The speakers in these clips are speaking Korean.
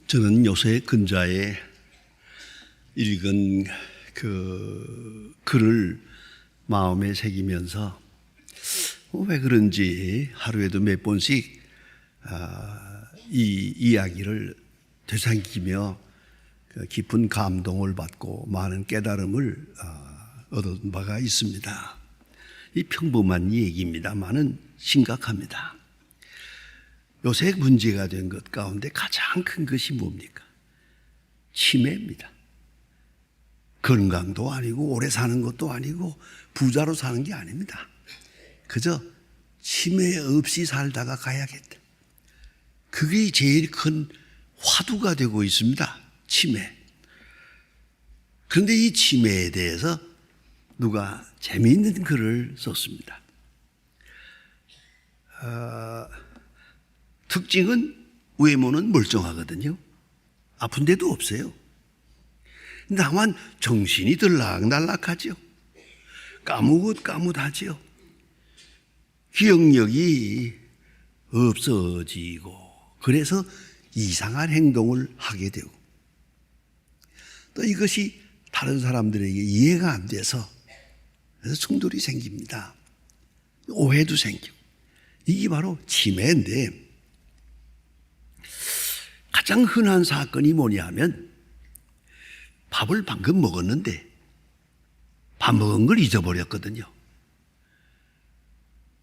저는 요새 근자에 읽은 그 글을 마음에 새기면서 왜 그런지 하루에도 몇 번씩 이 이야기를 되새기며 깊은 감동을 받고 많은 깨달음을 얻은 바가 있습니다. 이 평범한 얘기입니다만은 심각합니다. 요새 문제가 된 것 가운데 가장 큰 것이 뭡니까? 치매입니다. 건강도 아니고 오래 사는 것도 아니고 부자로 사는 게 아닙니다. 그저 치매 없이 살다가 가야겠다. 그게 제일 큰 화두가 되고 있습니다. 치매. 그런데 이 치매에 대해서 누가 재미있는 글을 썼습니다. 특징은 외모는 멀쩡하거든요. 아픈 데도 없어요. 다만 정신이 들락날락하죠. 까뭇까뭇하죠. 기억력이 없어지고 그래서 이상한 행동을 하게 되고 또 이것이 다른 사람들에게 이해가 안 돼서 그래서 충돌이 생깁니다. 오해도 생기고 이게 바로 치매인데 가장 흔한 사건이 뭐냐 하면 밥을 방금 먹었는데 밥 먹은 걸 잊어버렸거든요.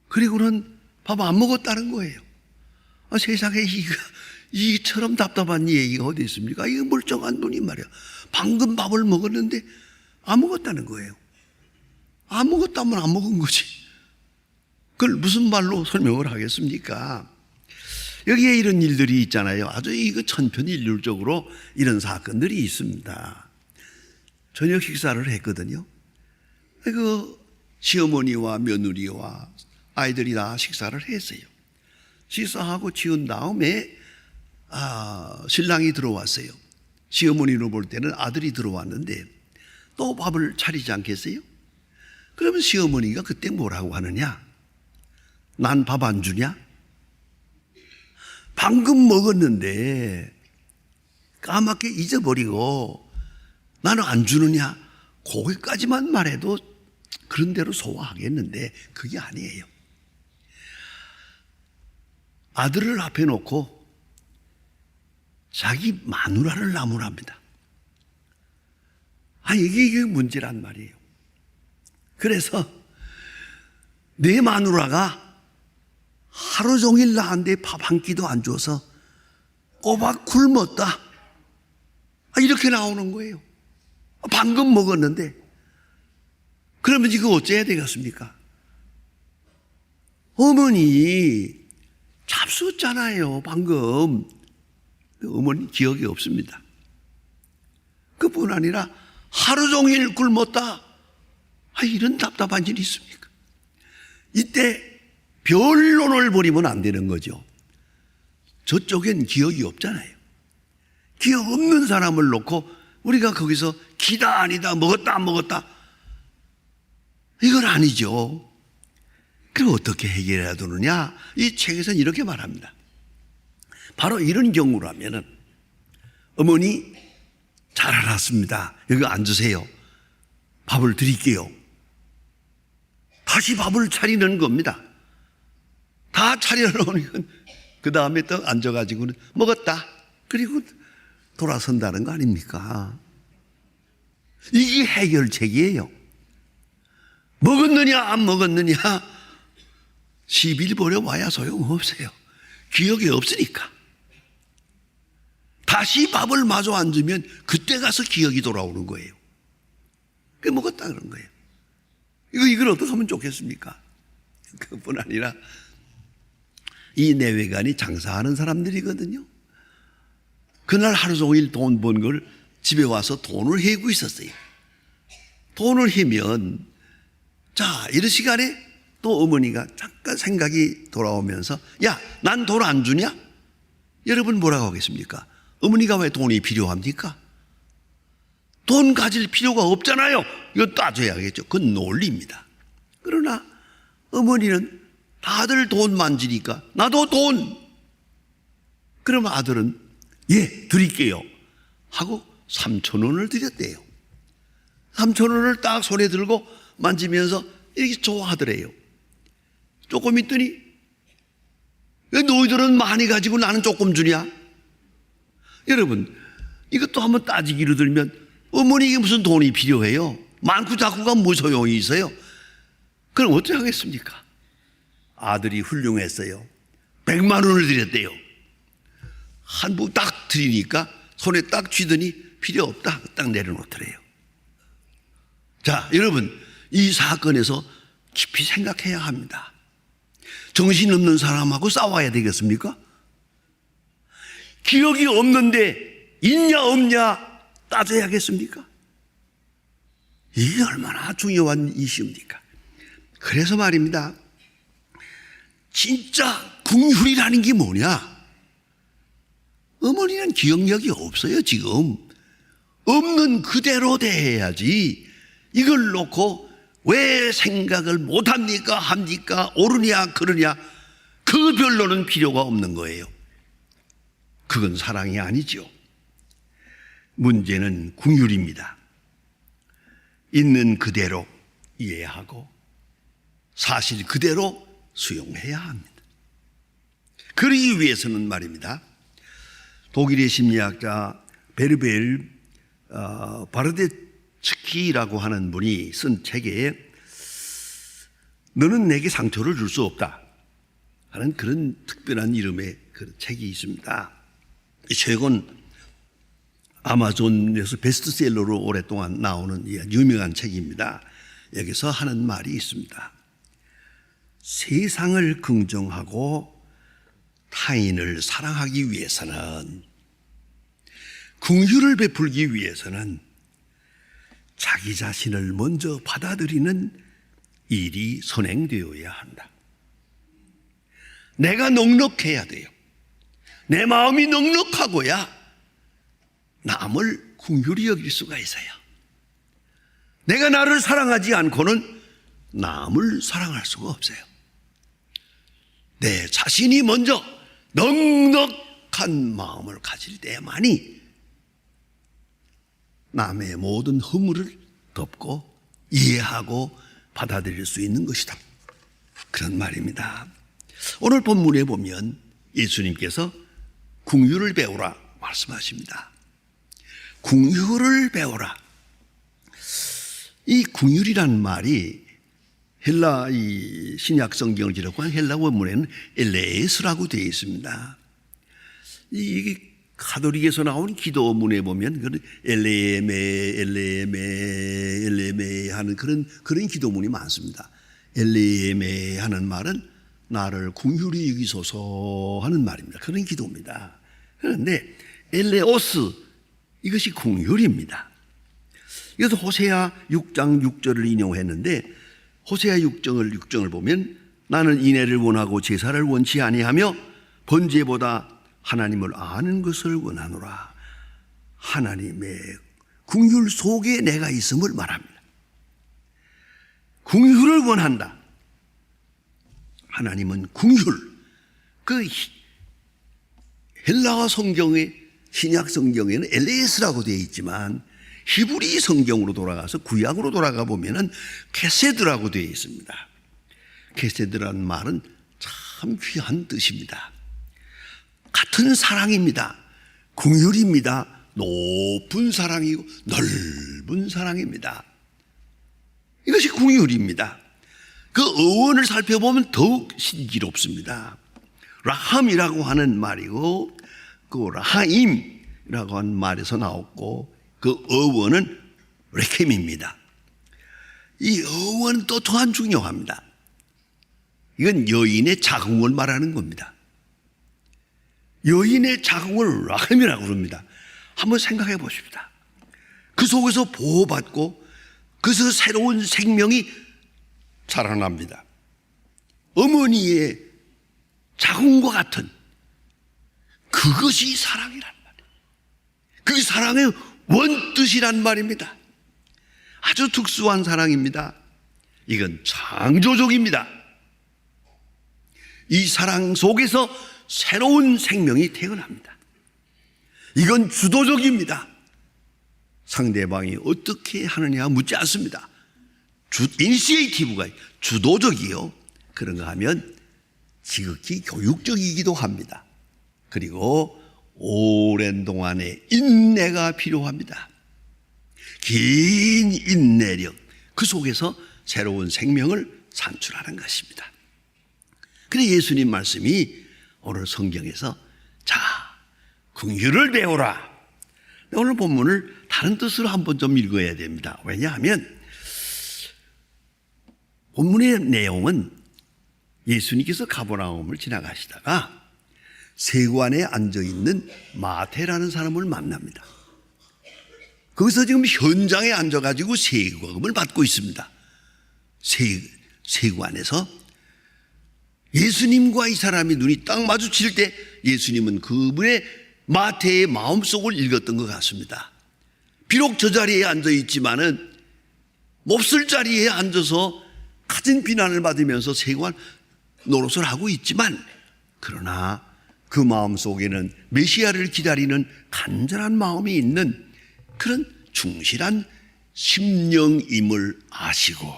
그리고는 밥 안 먹었다는 거예요. 세상에 이처럼 답답한 얘기가 어디 있습니까? 이거 멀쩡한 분이 말이야. 방금 밥을 먹었는데 안 먹었다는 거예요. 안 먹었다면 안 먹은 거지. 그걸 무슨 말로 설명을 하겠습니까? 여기에 이런 일들이 있잖아요. 아주 이거 천편일률적으로 이런 사건들이 있습니다. 저녁 식사를 했거든요. 그 시어머니와 며느리와 아이들이 다 식사를 했어요. 식사하고 치운 다음에 신랑이 들어왔어요. 시어머니로 볼 때는 아들이 들어왔는데 또 밥을 차리지 않겠어요? 그러면 시어머니가 그때 뭐라고 하느냐? 난 밥 안 주냐? 방금 먹었는데 까맣게 잊어버리고 나는 안 주느냐? 거기까지만 말해도 그런 대로 소화하겠는데 그게 아니에요. 아들을 앞에 놓고 자기 마누라를 나무랍니다. 이게 문제란 말이에요. 그래서 내 마누라가 하루 종일 나한테 밥 한 끼도 안 줘서 꼬박 굶었다. 이렇게 나오는 거예요. 방금 먹었는데. 그러면 이거 어째야 되겠습니까? 어머니 잡수었잖아요. 방금. 어머니 기억이 없습니다. 그뿐 아니라 하루 종일 굶었다. 이런 답답한 일이 있습니까? 이때 변론을 벌이면 안 되는 거죠. 저쪽엔 기억이 없잖아요. 기억 없는 사람을 놓고 우리가 거기서 기다 아니다 먹었다 안 먹었다 이건 아니죠. 그럼 어떻게 해결해야 되느냐? 이 책에서는 이렇게 말합니다. 바로 이런 경우라면은 어머니 잘 알았습니다. 여기 앉으세요. 밥을 드릴게요. 다시 밥을 차리는 겁니다. 다 차려놓으니까 그 다음에 또 앉아가지고는 먹었다. 그리고 돌아선다는 거 아닙니까? 이게 해결책이에요. 먹었느냐 안 먹었느냐 시비를 벌여봐야 소용없어요. 기억이 없으니까. 다시 밥을 마저 앉으면 그때 가서 기억이 돌아오는 거예요. 그게 먹었다 그런 거예요. 이걸 어떻게 하면 좋겠습니까? 그뿐 아니라 이 내외관이 장사하는 사람들이거든요. 그날 하루 종일 돈 번 걸 집에 와서 돈을 해고 있었어요. 돈을 해면 이런 시간에 또 어머니가 잠깐 생각이 돌아오면서 야, 난 돈 안 주냐? 여러분 뭐라고 하겠습니까? 어머니가 왜 돈이 필요합니까? 돈 가질 필요가 없잖아요. 이거 따져야겠죠. 그건 논리입니다. 그러나 어머니는 다들 돈 만지니까 나도 돈. 그러면 아들은 예, 드릴게요 하고 3,000원을 드렸대요. 3,000원을 딱 손에 들고 만지면서 이렇게 좋아하더래요. 조금 있더니 왜 너희들은 많이 가지고 나는 조금 주냐? 여러분, 이것도 한번 따지기로 들면 어머니에게 무슨 돈이 필요해요? 많고 작고가 뭐 소용이 있어요? 그럼 어떻게 하겠습니까? 아들이 훌륭했어요. 100만 원을 드렸대요. 한 부 딱 드리니까 손에 딱 쥐더니 필요 없다 딱 내려놓더래요. 자, 여러분, 이 사건에서 깊이 생각해야 합니다. 정신없는 사람하고 싸워야 되겠습니까? 기억이 없는데 있냐 없냐 따져야겠습니까? 이게 얼마나 중요한 이슈입니까? 그래서 말입니다. 진짜 긍휼이라는 게 뭐냐? 어머니는 기억력이 없어요. 지금 없는 그대로 대해야지. 이걸 놓고 왜 생각을 못합니까? 합니까? 옳으냐 그러냐, 그 별로는 필요가 없는 거예요. 그건 사랑이 아니죠. 문제는 긍휼입니다. 있는 그대로 이해하고 사실 그대로 수용해야 합니다. 그러기 위해서는 말입니다, 독일의 심리학자 베르벨 바르데츠키라고 하는 분이 쓴 책에 너는 내게 상처를 줄 수 없다 하는 그런 특별한 이름의 그 책이 있습니다. 이 책은 아마존에서 베스트셀러로 오랫동안 나오는 유명한 책입니다. 여기서 하는 말이 있습니다. 세상을 긍정하고 타인을 사랑하기 위해서는, 긍휼을 베풀기 위해서는 자기 자신을 먼저 받아들이는 일이 선행되어야 한다. 내가 넉넉해야 돼요. 내 마음이 넉넉하고야 남을 긍휼히 여길 수가 있어요. 내가 나를 사랑하지 않고는 남을 사랑할 수가 없어요. 내 자신이 먼저 넉넉한 마음을 가질 때만이 남의 모든 허물을 덮고 이해하고 받아들일 수 있는 것이다. 그런 말입니다. 오늘 본문에 보면 예수님께서 긍휼을 배우라 말씀하십니다. 긍휼을 배우라. 이 긍휼이라는 말이 헬라 이 신약 성경을 기록한 헬라 원문에는 엘레스라고 되어 있습니다. 이 가톨릭에서 나온 기도문에 보면 그 엘레메 하는 그런 기도문이 많습니다. 엘레메 하는 말은 나를 긍휼히 여기소서 하는 말입니다. 그런 기도입니다. 그런데 엘레오스, 이것이 긍휼입니다. 이것도 호세아 6장 6절을 인용했는데, 호세아 6장을 보면 나는 인애를 원하고 제사를 원치 아니하며 번제보다 하나님을 아는 것을 원하노라. 하나님의 긍휼 속에 내가 있음을 말합니다. 긍휼을 원한다. 하나님은 긍휼, 그 헬라어 성경의 신약 성경에는 엘레스라고 되어 있지만 히브리 성경으로 돌아가서 구약으로 돌아가 보면은 케세드라고 되어 있습니다. 케세드라는 말은 참 귀한 뜻입니다. 같은 사랑입니다. 긍휼입니다. 높은 사랑이고 넓은 사랑입니다. 이것이 긍휼입니다. 그 어원을 살펴보면 더욱 신기롭습니다. 라함이라고 하는 말이고 그 라하임이라고 하는 말에서 나왔고 그 어원은 레켐입니다. 이 어원은 또 또한 중요합니다. 이건 여인의 자궁을 말하는 겁니다. 여인의 자궁을 라함이라고 그럽니다. 한번 생각해 보십시다. 그 속에서 보호받고 그래서 새로운 생명이 자라납니다. 어머니의 자궁과 같은 그것이 사랑이란 말이에요. 그게 사랑의 원뜻이란 말입니다. 아주 특수한 사랑입니다. 이건 창조적입니다. 이 사랑 속에서 새로운 생명이 태어납니다. 이건 주도적입니다. 상대방이 어떻게 하느냐 묻지 않습니다. 인시에이티브가 주도적이요. 그런가 하면 지극히 교육적이기도 합니다. 그리고 오랜 동안의 인내가 필요합니다. 긴 인내력, 그 속에서 새로운 생명을 산출하는 것입니다. 그래서 예수님 말씀이 오늘 성경에서 자, 긍휼을 배우라. 오늘 본문을 다른 뜻으로 한번 좀 읽어야 됩니다. 왜냐하면 본문의 내용은 예수님께서 가버나움을 지나가시다가 세관에 앉아있는 마태라는 사람을 만납니다. 거기서 지금 현장에 앉아가지고 세금을 받고 있습니다. 세관에서 예수님과 이 사람이 눈이 딱 마주칠 때 예수님은 그분의 마태의 마음속을 읽었던 것 같습니다. 비록 저 자리에 앉아있지만은 몹쓸 자리에 앉아서 가진 비난을 받으면서 세관 노릇을 하고 있지만 그러나 그 마음 속에는 메시아를 기다리는 간절한 마음이 있는 그런 충실한 심령임을 아시고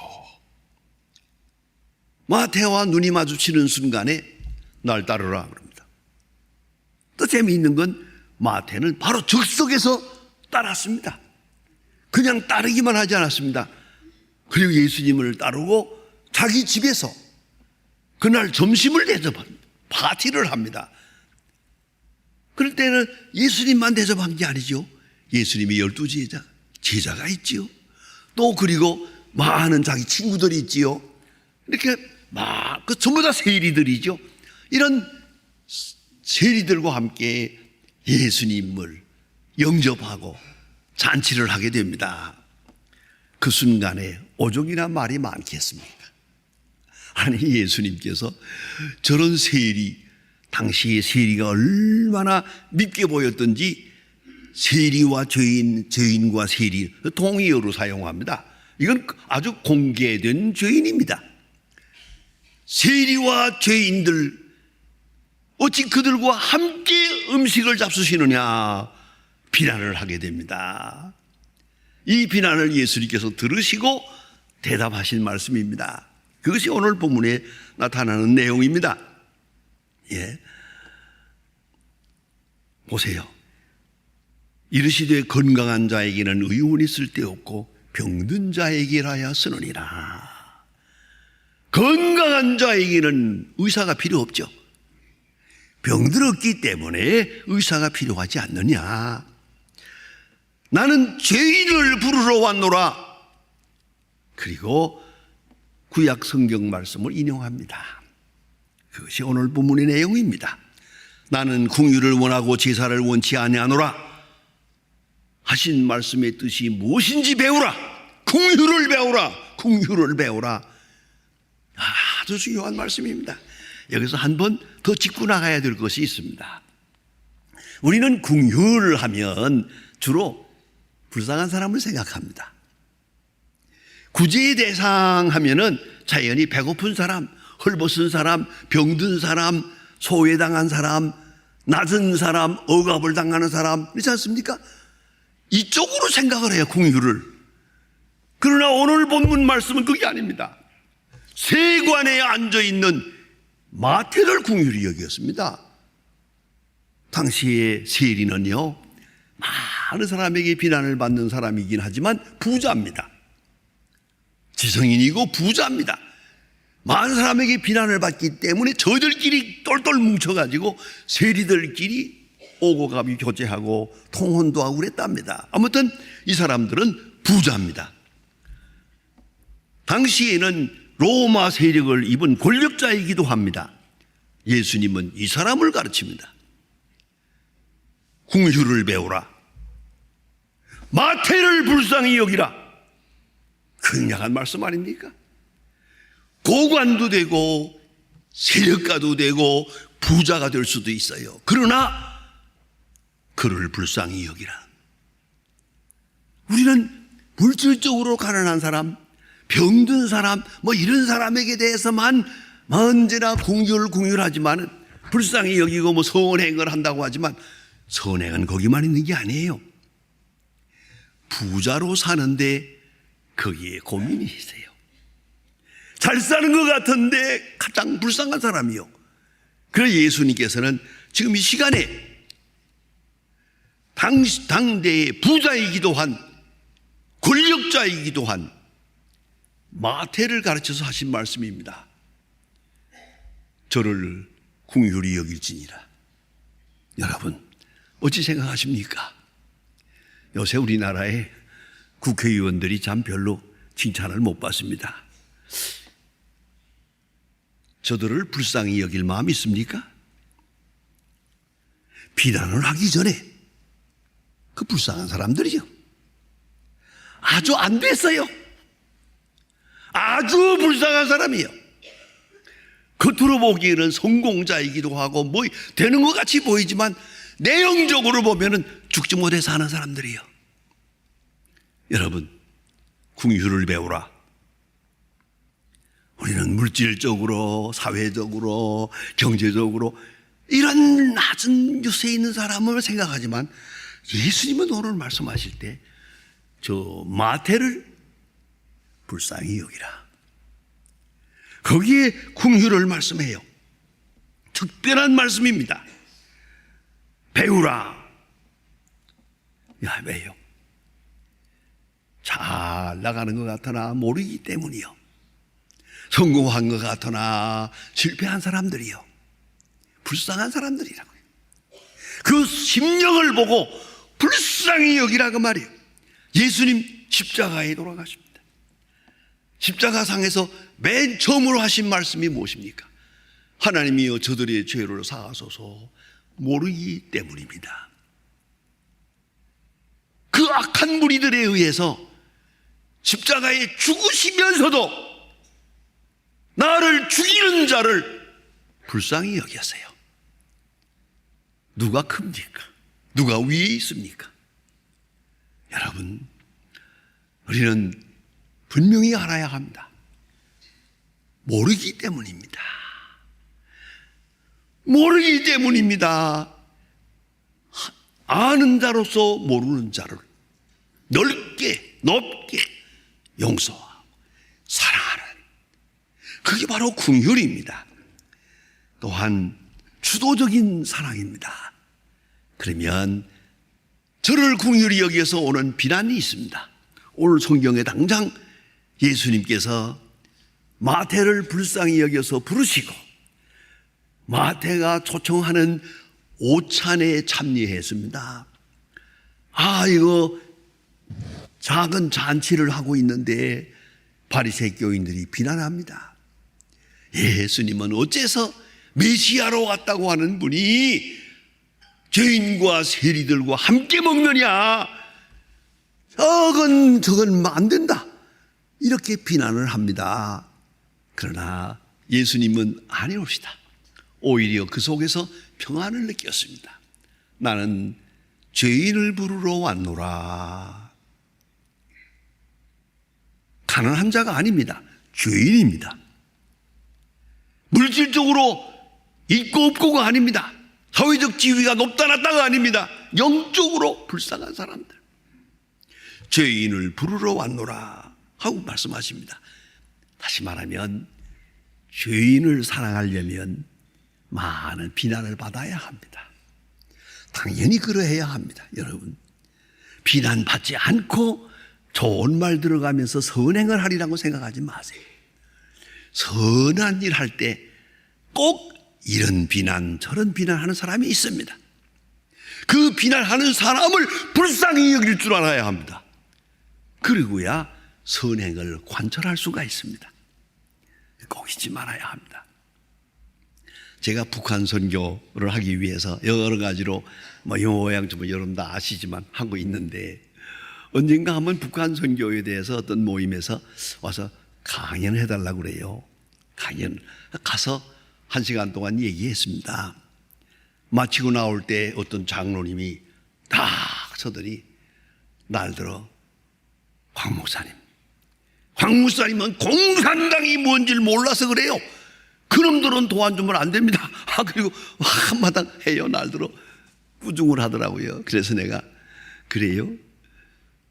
마태와 눈이 마주치는 순간에 날 따르라 그럽니다. 또 재미있는 건 마태는 바로 즉석에서 따랐습니다. 그냥 따르기만 하지 않았습니다. 그리고 예수님을 따르고 자기 집에서 그날 점심을 대접합니다. 파티를 합니다. 그럴 때는 예수님만 대접한 게 아니죠. 예수님이 12 제자가 있지요. 또 그리고 많은 자기 친구들이 있지요. 이렇게 막 전부 다 세리들이죠. 이런 세리들과 함께 예수님을 영접하고 잔치를 하게 됩니다. 그 순간에 오죽이나 말이 많겠습니까? 아니 예수님께서 저런 세리, 당시의 세리가 얼마나 밉게 보였던지 세리와 죄인, 죄인과 세리 동의어로 사용합니다. 이건 아주 공개된 죄인입니다. 세리와 죄인들 어찌 그들과 함께 음식을 잡수시느냐 비난을 하게 됩니다. 이 비난을 예수님께서 들으시고 대답하신 말씀입니다. 그것이 오늘 본문에 나타나는 내용입니다. 예. 보세요. 이르시되 건강한 자에게는 의원이 쓸데없고 병든 자에게라야 쓰느니라. 건강한 자에게는 의사가 필요 없죠. 병들었기 때문에 의사가 필요하지 않느냐. 나는 죄인을 부르러 왔노라. 그리고 구약 성경 말씀을 인용합니다. 그것이 오늘 본문의 내용입니다. 나는 긍휼을 원하고 제사를 원치 아니하노라 하신 말씀의 뜻이 무엇인지 배우라. 긍휼을 배우라. 긍휼을 배우라. 아주 중요한 말씀입니다. 여기서 한 번 더 짚고 나가야 될 것이 있습니다. 우리는 긍휼을 하면 주로 불쌍한 사람을 생각합니다. 구제의 대상 하면은 자연히 배고픈 사람, 헐벗은 사람, 병든 사람, 소외당한 사람, 낮은 사람, 억압을 당하는 사람, 그렇지 않습니까? 이쪽으로 생각을 해요, 긍휼을. 그러나 오늘 본문 말씀은 그게 아닙니다. 세관에 앉아있는 마태를 긍휼히 여겼습니다. 당시의 세리는요, 많은 사람에게 비난을 받는 사람이긴 하지만 부자입니다. 지성인이고 부자입니다. 많은 사람에게 비난을 받기 때문에 저희들끼리 똘똘 뭉쳐가지고 세리들끼리 오고 가기 교제하고 통혼도 하고 그랬답니다. 아무튼 이 사람들은 부자입니다. 당시에는 로마 세력을 입은 권력자이기도 합니다. 예수님은 이 사람을 가르칩니다. 긍휼을 배우라. 마태를 불쌍히 여기라. 굉장한 말씀 아닙니까? 고관도 되고 세력가도 되고 부자가 될 수도 있어요. 그러나 그를 불쌍히 여기라. 우리는 물질적으로 가난한 사람, 병든 사람, 뭐 이런 사람에게 대해서만 언제나 긍휼하지만 불쌍히 여기고 뭐 선행을 한다고 하지만 선행은 거기만 있는 게 아니에요. 부자로 사는데 거기에 고민이 있어요. 잘 사는 것 같은데 가장 불쌍한 사람이요. 그래서 예수님께서는 지금 이 시간에 당대의 부자이기도 한 권력자이기도 한 마태를 가르쳐서 하신 말씀입니다. 저를 긍휼히 여길지니라. 여러분 어찌 생각하십니까? 요새 우리나라의 국회의원들이 참 별로 칭찬을 못 받습니다. 저들을 불쌍히 여길 마음이 있습니까? 비난을 하기 전에 그 불쌍한 사람들이요, 아주 안 됐어요. 아주 불쌍한 사람이요. 겉으로 보기에는 성공자이기도 하고 뭐 되는 것 같이 보이지만 내용적으로 보면은 죽지 못해 사는 사람들이요. 여러분 긍휼을 배우라. 우리는 물질적으로, 사회적으로, 경제적으로 이런 낮은 유세에 있는 사람을 생각하지만 예수님은 오늘 말씀하실 때 저 마태를 불쌍히 여기라. 거기에 긍휼을 말씀해요. 특별한 말씀입니다. 배우라. 야, 왜요? 잘 나가는 것 같으나 모르기 때문이요. 성공한 것 같으나 실패한 사람들이요. 불쌍한 사람들이라고요. 그 심령을 보고 불쌍히 여기라고 말이에요. 예수님 십자가에 돌아가십니다. 십자가상에서 맨 처음으로 하신 말씀이 무엇입니까? 하나님이여 저들의 죄를 사하소서 모르기 때문입니다. 그 악한 무리들에 의해서 십자가에 죽으시면서도 나를 죽이는 자를 불쌍히 여겼어요. 누가 큽니까? 누가 위에 있습니까? 여러분, 우리는 분명히 알아야 합니다. 모르기 때문입니다. 모르기 때문입니다. 아는 자로서 모르는 자를 넓게 높게 용서하고 사랑하는, 그게 바로 긍휼입니다. 또한 주도적인 사랑입니다. 그러면 저를 긍휼히 여기서 오는 비난이 있습니다. 오늘 성경에 당장 예수님께서 마태를 불쌍히 여겨서 부르시고 마태가 초청하는 오찬에 참여했습니다. 이거 작은 잔치를 하고 있는데 바리새 교인들이 비난합니다. 예수님은 어째서 메시아로 왔다고 하는 분이 죄인과 세리들과 함께 먹느냐? 저건 안 된다. 이렇게 비난을 합니다. 그러나 예수님은 아니옵시다. 오히려 그 속에서 평안을 느꼈습니다. 나는 죄인을 부르러 왔노라. 가난한 자가 아닙니다. 죄인입니다. 물질적으로 있고 없고가 아닙니다. 사회적 지위가 높다 낮다가 아닙니다. 영적으로 불쌍한 사람들, 죄인을 부르러 왔노라 하고 말씀하십니다. 다시 말하면 죄인을 사랑하려면 많은 비난을 받아야 합니다. 당연히 그러해야 합니다. 여러분, 비난받지 않고 좋은 말 들어가면서 선행을 하리라고 생각하지 마세요. 선한 일 할 때 꼭 이런 비난 저런 비난하는 사람이 있습니다. 그 비난하는 사람을 불쌍히 여길 줄 알아야 합니다. 그리고야 선행을 관철할 수가 있습니다. 꼭 잊지 말아야 합니다. 제가 북한 선교를 하기 위해서 여러 가지로 요양좀 여러분 다 아시지만 하고 있는데, 언젠가 한번 북한 선교에 대해서 어떤 모임에서 와서 강연을 해달라고 그래요. 강연 가서 1시간 동안 얘기했습니다. 마치고 나올 때 어떤 장로님이 딱 서더니 날들어 황 목사님은 공산당이 뭔지를 몰라서 그래요. 그놈들은 도와주면 안 됩니다. 그리고 한마당 해요. 날들어 꾸중을 하더라고요. 그래서 내가 그래요?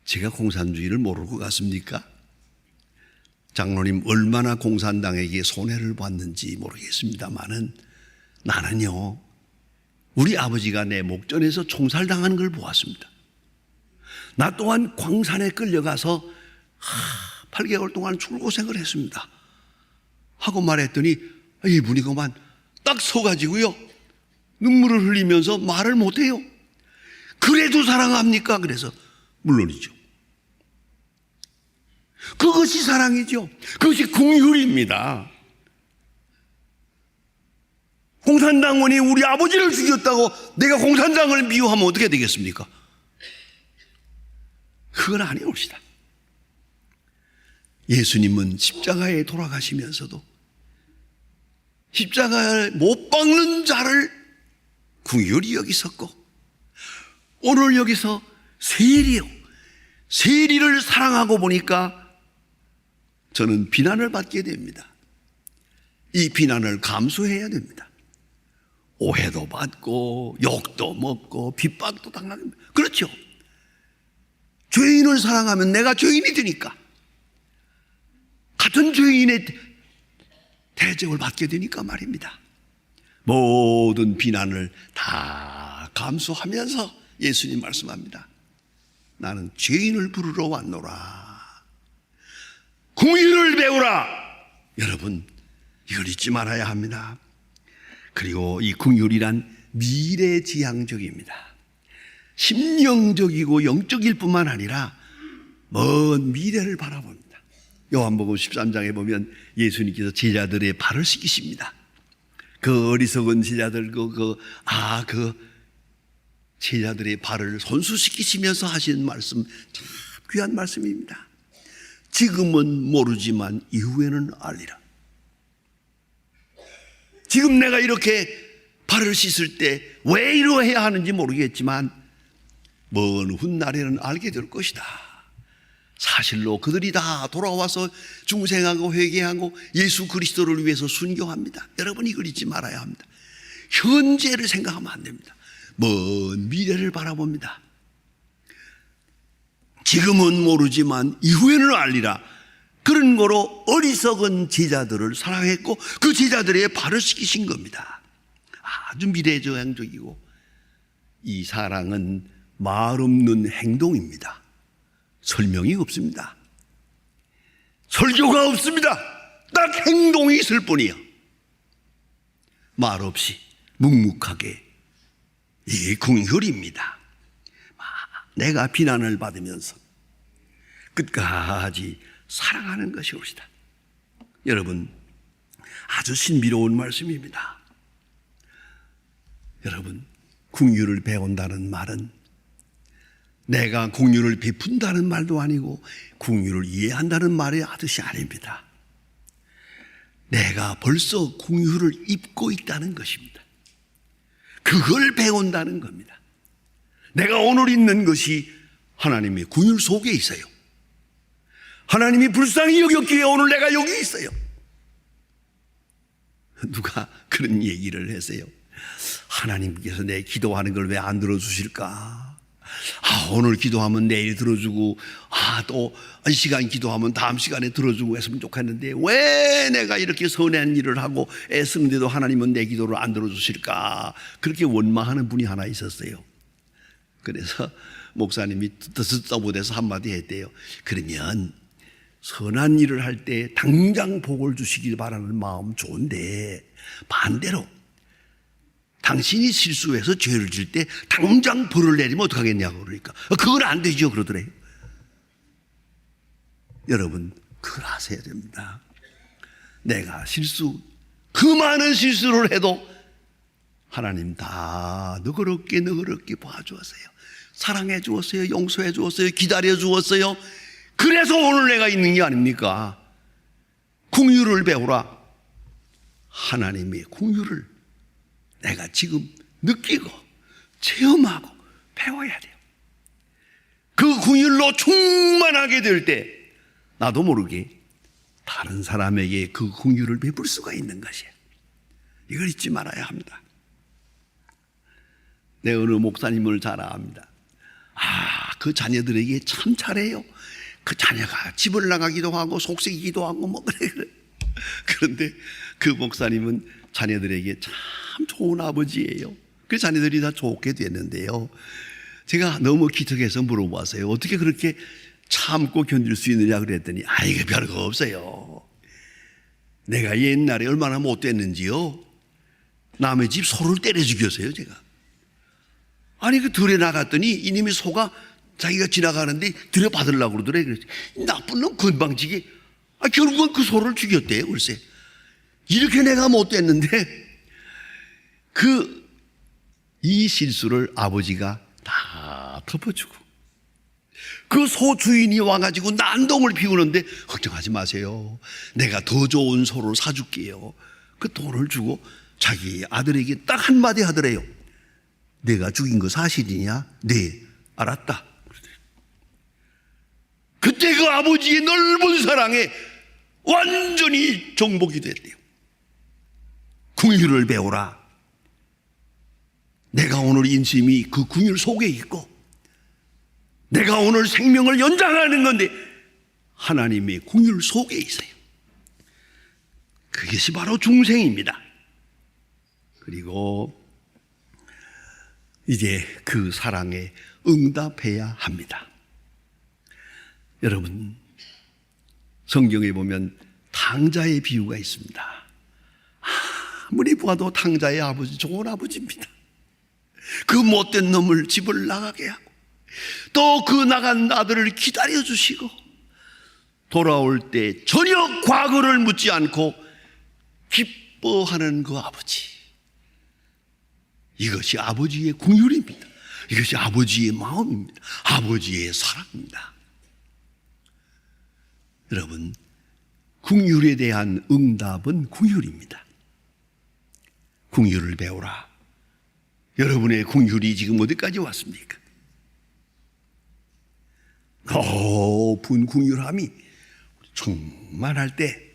제가 공산주의를 모를 것 같습니까? 장로님 얼마나 공산당에게 손해를 봤는지 모르겠습니다만은 나는요, 우리 아버지가 내 목전에서 총살당하는 걸 보았습니다. 나 또한 광산에 끌려가서 8개월 동안 출고생을 했습니다. 하고 말했더니 이분이 그만 딱 서가지고요, 눈물을 흘리면서 말을 못해요. 그래도 사랑합니까? 그래서 물론이죠. 그것이 사랑이죠. 그것이 긍휼입니다. 공산당원이 우리 아버지를 죽였다고 내가 공산당을 미워하면 어떻게 되겠습니까? 그건 아니옵시다. 예수님은 십자가에 돌아가시면서도 십자가에 못 박는 자를 긍휼히 여기셨고, 오늘 여기서 세리를 사랑하고 보니까 저는 비난을 받게 됩니다. 이 비난을 감수해야 됩니다. 오해도 받고 욕도 먹고 핍박도 당하게 됩니다. 그렇죠. 죄인을 사랑하면 내가 죄인이 되니까, 같은 죄인의 대접을 받게 되니까 말입니다. 모든 비난을 다 감수하면서 예수님 말씀합니다. 나는 죄인을 부르러 왔노라. 긍휼을 배우라. 여러분, 이걸 잊지 말아야 합니다. 그리고 이 긍휼이란 미래지향적입니다. 심령적이고 영적일 뿐만 아니라 먼 미래를 바라봅니다. 요한복음 13장에 보면 예수님께서 제자들의 발을 씻기십니다. 그 어리석은 제자들, 제자들의 발을 손수시키시면서 하시는 말씀, 참 귀한 말씀입니다. 지금은 모르지만 이후에는 알리라. 지금 내가 이렇게 발을 씻을 때 왜 이러해야 하는지 모르겠지만 먼 훗날에는 알게 될 것이다. 사실로 그들이 다 돌아와서 중생하고 회개하고 예수 그리스도를 위해서 순교합니다. 여러분, 이걸 잊지 말아야 합니다. 현재를 생각하면 안 됩니다. 먼 미래를 바라봅니다. 지금은 모르지만 이후에는 알리라. 그런 거로 어리석은 제자들을 사랑했고 그 제자들의 발을 씻기신 겁니다. 아주 미래지향적이고, 이 사랑은 말 없는 행동입니다. 설명이 없습니다. 설교가 없습니다. 딱 행동이 있을 뿐이요. 말 없이 묵묵하게, 이 긍휼입니다. 내가 비난을 받으면서 끝까지 사랑하는 것이옵시다. 여러분, 아주 신비로운 말씀입니다. 여러분, 긍휼을 배운다는 말은 내가 긍휼을 베푼다는 말도 아니고 긍휼을 이해한다는 말의 뜻이 아닙니다. 내가 벌써 긍휼을 입고 있다는 것입니다. 그걸 배운다는 겁니다. 내가 오늘 있는 것이 하나님의 긍휼 속에 있어요. 하나님이 불쌍히 여겼기에 오늘 내가 여기 있어요. 누가 그런 얘기를 했어요. 하나님께서 내 기도하는 걸 왜 안 들어주실까? 오늘 기도하면 내일 들어주고, 또 이 시간 기도하면 다음 시간에 들어주고 했으면 좋겠는데 왜 내가 이렇게 선한 일을 하고 애쓰는데도 하나님은 내 기도를 안 들어주실까? 그렇게 원망하는 분이 하나 있었어요. 그래서 목사님이 듣다 못해서 한마디 했대요. 그러면 선한 일을 할 때 당장 복을 주시길 바라는 마음 좋은데, 반대로 당신이 실수해서 죄를 질 때 당장 벌을 내리면 어떡하겠냐고 그러니까 그건 안 되죠 그러더래요. 여러분, 그걸 아셔야 됩니다. 내가 그 많은 실수를 해도 하나님 다 너그럽게 봐주었어요. 사랑해 주었어요. 용서해 주었어요. 기다려 주었어요. 그래서 오늘 내가 있는 게 아닙니까? 긍휼을 배우라. 하나님의 긍휼을 내가 지금 느끼고 체험하고 배워야 돼요. 그 긍휼로 충만하게 될 때 나도 모르게 다른 사람에게 그 긍휼을 베풀 수가 있는 것이에요. 이걸 잊지 말아야 합니다. 내 어느 목사님을 잘 압니다. 그 자녀들에게 참 잘해요. 그 자녀가 집을 나가기도 하고 속삭이기도 하고 뭐 그래. 그런데 그 목사님은 자녀들에게 참 좋은 아버지예요. 그 자녀들이 다 좋게 됐는데요. 제가 너무 기특해서 물어봤어요. 어떻게 그렇게 참고 견딜 수 있느냐 그랬더니 이거 별거 없어요. 내가 옛날에 얼마나 못됐는지요. 남의 집 소를 때려 죽였어요, 제가. 그 들에 나갔더니 이놈의 소가 자기가 지나가는데 들여받으려고 그러더래. 그래서 나쁜 놈 건방지게 결국은 그 소를 죽였대요. 글쎄 이렇게 내가 못됐는데 이 실수를 아버지가 다 덮어주고 그 소 주인이 와가지고 난동을 피우는데 걱정하지 마세요. 내가 더 좋은 소를 사줄게요. 그 돈을 주고 자기 아들에게 딱 한마디 하더래요. 내가 죽인 거 사실이냐? 네, 알았다. 그때 그 아버지의 넓은 사랑에 완전히 정복이 됐대요. 긍휼을 배우라. 내가 오늘 인심이 그 긍휼 속에 있고 내가 오늘 생명을 연장하는 건데 하나님의 긍휼 속에 있어요. 그것이 바로 중생입니다. 그리고 이제 그 사랑에 응답해야 합니다. 여러분, 성경에 보면 탕자의 비유가 있습니다. 아무리 봐도 탕자의 아버지 좋은 아버지입니다. 그 못된 놈을 집을 나가게 하고 또 그 나간 아들을 기다려주시고 돌아올 때 전혀 과거를 묻지 않고 기뻐하는 그 아버지. 이것이 아버지의 긍휼입니다. 이것이 아버지의 마음입니다. 아버지의 사랑입니다. 여러분, 긍휼에 대한 응답은 긍휼입니다. 긍휼을 배우라. 여러분의 긍휼이 지금 어디까지 왔습니까? 높은 긍휼함이 충만할 때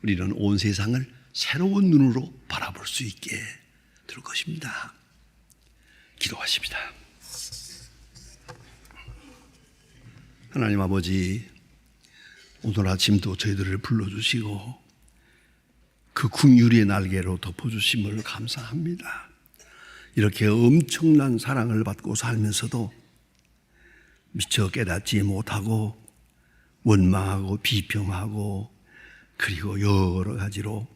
우리는 온 세상을 새로운 눈으로 바라볼 수 있게 될 것입니다. 기도하십니다. 하나님 아버지, 오늘 아침도 저희들을 불러주시고 그 긍휼의 날개로 덮어주심을 감사합니다. 이렇게 엄청난 사랑을 받고 살면서도 미처 깨닫지 못하고 원망하고 비평하고 그리고 여러 가지로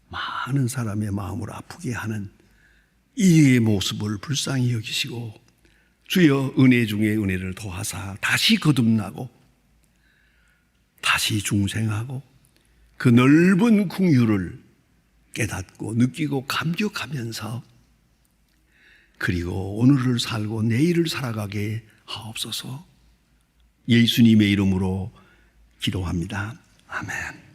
많은 사람의 마음을 아프게 하는 이 모습을 불쌍히 여기시고 주여 은혜 중에 은혜를 더하사 다시 거듭나고 다시 중생하고 그 넓은 긍휼을 깨닫고 느끼고 감격하면서 그리고 오늘을 살고 내일을 살아가게 하옵소서. 예수님의 이름으로 기도합니다. 아멘.